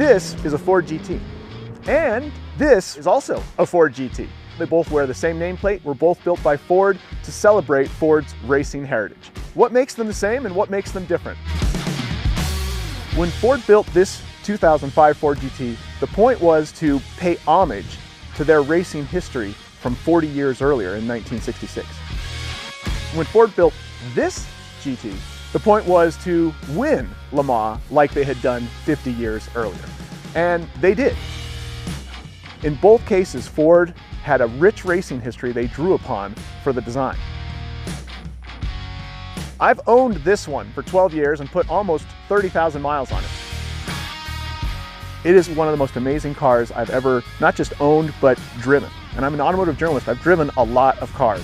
This is a Ford GT. And this is also a Ford GT. They both wear the same nameplate, were both built by Ford to celebrate Ford's racing heritage. What makes them the same and what makes them different? When Ford built this 2005 Ford GT, the point was to pay homage to their racing history from 40 years earlier in 1966. When Ford built this GT, the point was to win Le Mans like they had done 50 years earlier. And they did. In both cases, Ford had a rich racing history they drew upon for the design. I've owned this one for 12 years and put almost 30,000 miles on it. It is one of the most amazing cars I've ever not just owned, but driven. And I'm an automotive journalist. I've driven a lot of cars.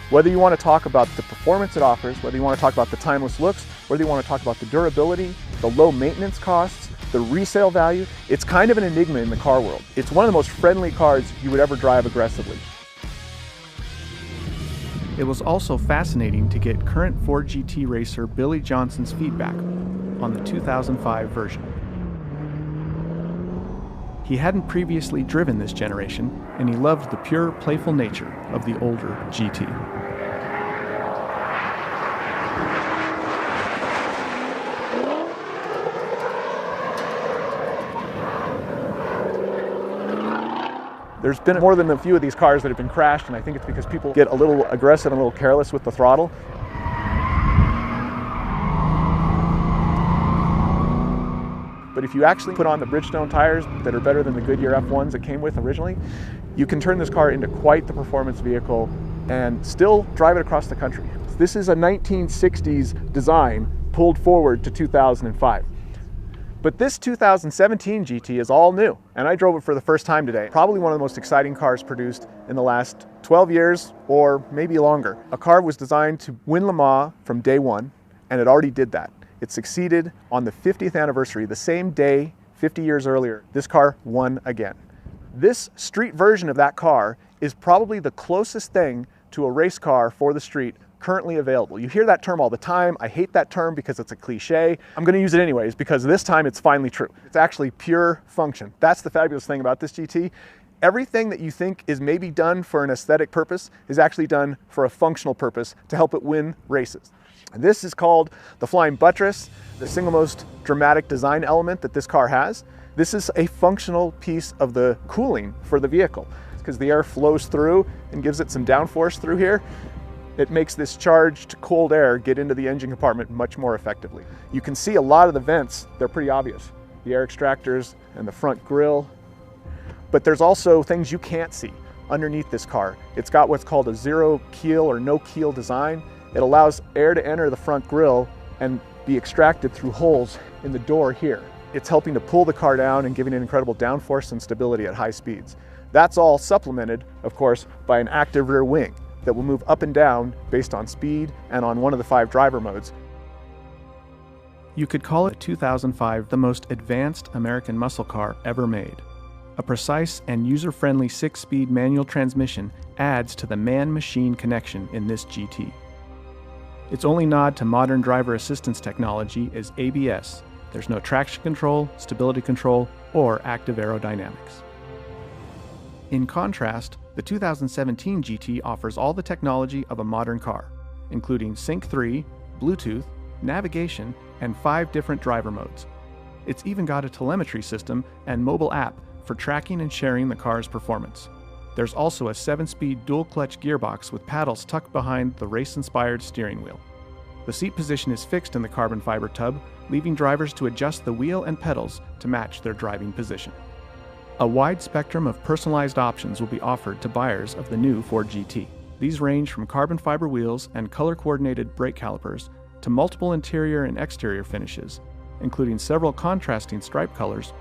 Whether you want to talk about the performance it offers, whether you want to talk about the timeless looks, whether you want to talk about the durability, the low maintenance costs, the resale value, it's kind of an enigma in the car world. It's one of the most friendly cars you would ever drive aggressively. It was also fascinating to get current Ford GT racer Billy Johnson's feedback on the 2005 version. He hadn't previously driven this generation, and he loved the pure, playful nature of the older GT. There's been more than a few of these cars that have been crashed, and I think it's because people get a little aggressive and a little careless with the throttle. But if you actually put on the Bridgestone tires that are better than the Goodyear F1s it came with originally, you can turn this car into quite the performance vehicle and still drive it across the country. This is a 1960s design pulled forward to 2005. But this 2017 GT is all new, and I drove it for the first time today. Probably one of the most exciting cars produced in the last 12 years or maybe longer. A car was designed to win Le Mans from day one, and it already did that. It succeeded on the 50th anniversary, the same day 50 years earlier. This car won again. This street version of that car is probably the closest thing to a race car for the street currently available. You hear that term all the time. I hate that term because it's a cliche. I'm going to use it anyways because this time it's finally true. It's actually pure function. That's the fabulous thing about this GT. Everything that you think is maybe done for an aesthetic purpose is actually done for a functional purpose to help it win races. And this is called the flying buttress, the single most dramatic design element that this car has. This is a functional piece of the cooling for the vehicle because the air flows through and gives it some downforce through here. It makes this charged cold air get into the engine compartment much more effectively. You can see a lot of the vents, they're pretty obvious. The air extractors and the front grille. But there's also things you can't see underneath this car. It's got what's called a zero keel or no keel design. It allows air to enter the front grille and be extracted through holes in the door here. It's helping to pull the car down and giving it incredible downforce and stability at high speeds. That's all supplemented, of course, by an active rear wing that will move up and down based on speed and on one of the 5 driver modes. You could call it 2005 the most advanced American muscle car ever made. A precise and user-friendly 6-speed manual transmission adds to the man-machine connection in this GT. Its only nod to modern driver assistance technology is ABS. There's no traction control, stability control, or active aerodynamics. In contrast, the 2017 GT offers all the technology of a modern car, including Sync 3, Bluetooth, navigation, and 5 different driver modes. It's even got a telemetry system and mobile app for tracking and sharing the car's performance. There's also a 7-speed dual-clutch gearbox with paddles tucked behind the race-inspired steering wheel. The seat position is fixed in the carbon fiber tub, leaving drivers to adjust the wheel and pedals to match their driving position. A wide spectrum of personalized options will be offered to buyers of the new Ford GT. These range from carbon fiber wheels and color-coordinated brake calipers to multiple interior and exterior finishes, including several contrasting stripe colors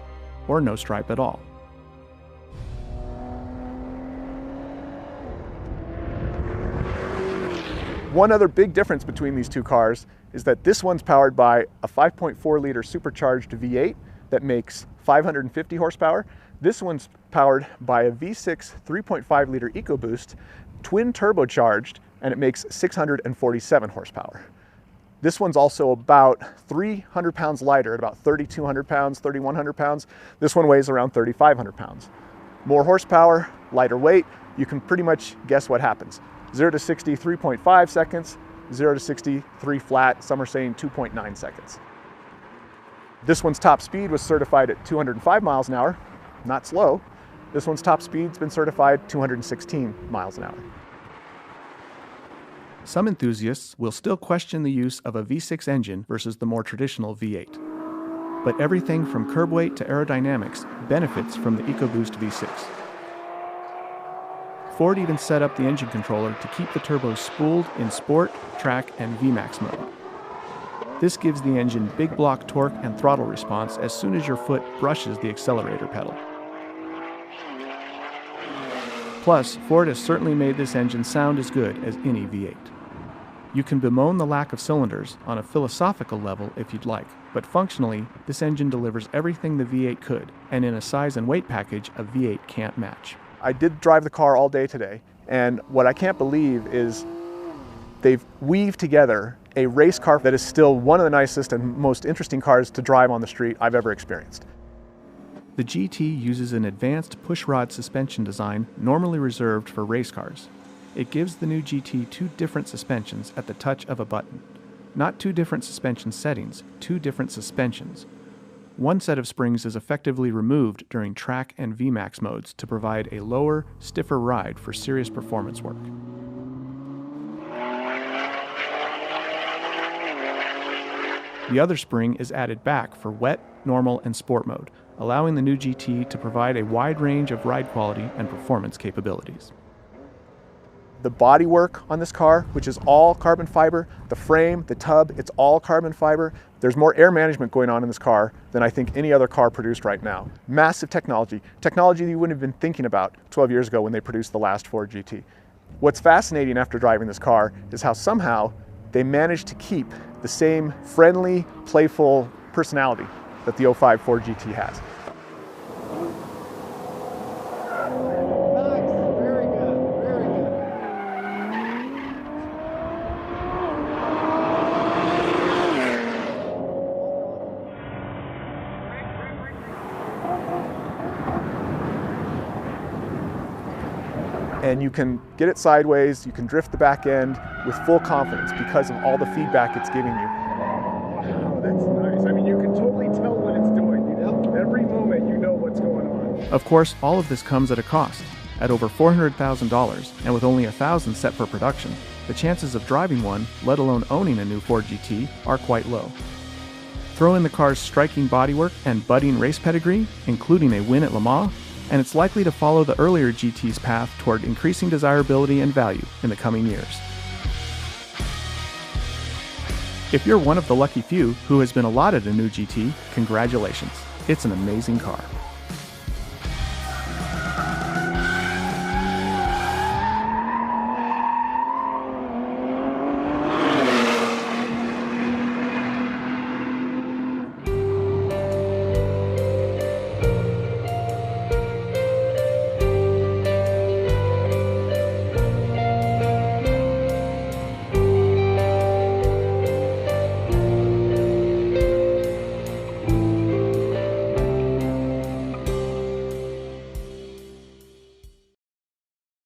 or no stripe at all. One other big difference between these two cars is that this one's powered by a 5.4-liter supercharged V8 that makes 550 horsepower. This one's powered by a V6 3.5-liter EcoBoost, twin turbocharged, and it makes 647 horsepower. This one's also about 300 pounds lighter, at about 3,200 pounds, 3,100 pounds. This one weighs around 3,500 pounds. More horsepower, lighter weight, you can pretty much guess what happens. 0 to 60, 3.5 seconds, 0 to 60, 3 flat, some are saying 2.9 seconds. This one's top speed was certified at 205 miles an hour, not slow. This one's top speed's been certified 216 miles an hour. Some enthusiasts will still question the use of a V6 engine versus the more traditional V8. But everything from curb weight to aerodynamics benefits from the EcoBoost V6. Ford even set up the engine controller to keep the turbos spooled in Sport, Track, and VMAX mode. This gives the engine big block torque and throttle response as soon as your foot brushes the accelerator pedal. Plus, Ford has certainly made this engine sound as good as any V8. You can bemoan the lack of cylinders on a philosophical level if you'd like, but functionally, this engine delivers everything the V8 could, and in a size and weight package a V8 can't match. I did drive the car all day today, and what I can't believe is they've weaved together a race car that is still one of the nicest and most interesting cars to drive on the street I've ever experienced. The GT uses an advanced pushrod suspension design normally reserved for race cars. It gives the new GT two different suspensions at the touch of a button. Not two different suspension settings, two different suspensions. One set of springs is effectively removed during Track and VMAX modes to provide a lower, stiffer ride for serious performance work. The other spring is added back for wet, normal, and sport mode, allowing the new GT to provide a wide range of ride quality and performance capabilities. The bodywork on this car, which is all carbon fiber, the frame, the tub, it's all carbon fiber. There's more air management going on in this car than I think any other car produced right now. Massive technology that you wouldn't have been thinking about 12 years ago when they produced the last Ford GT. What's fascinating after driving this car is how somehow they managed to keep the same friendly, playful personality that the 05 Ford GT has. And you can get it sideways, you can drift the back end with full confidence because of all the feedback it's giving you. Wow, that's nice. I mean, you can totally tell what it's doing. You know, every moment you know what's going on. Of course, all of this comes at a cost. At over $400,000, and with only 1,000 set for production, the chances of driving one, let alone owning a new Ford GT, are quite low. Throw in the car's striking bodywork and budding race pedigree, including a win at Le Mans, and it's likely to follow the earlier GT's path toward increasing desirability and value in the coming years. If you're one of the lucky few who has been allotted a new GT, congratulations. It's an amazing car.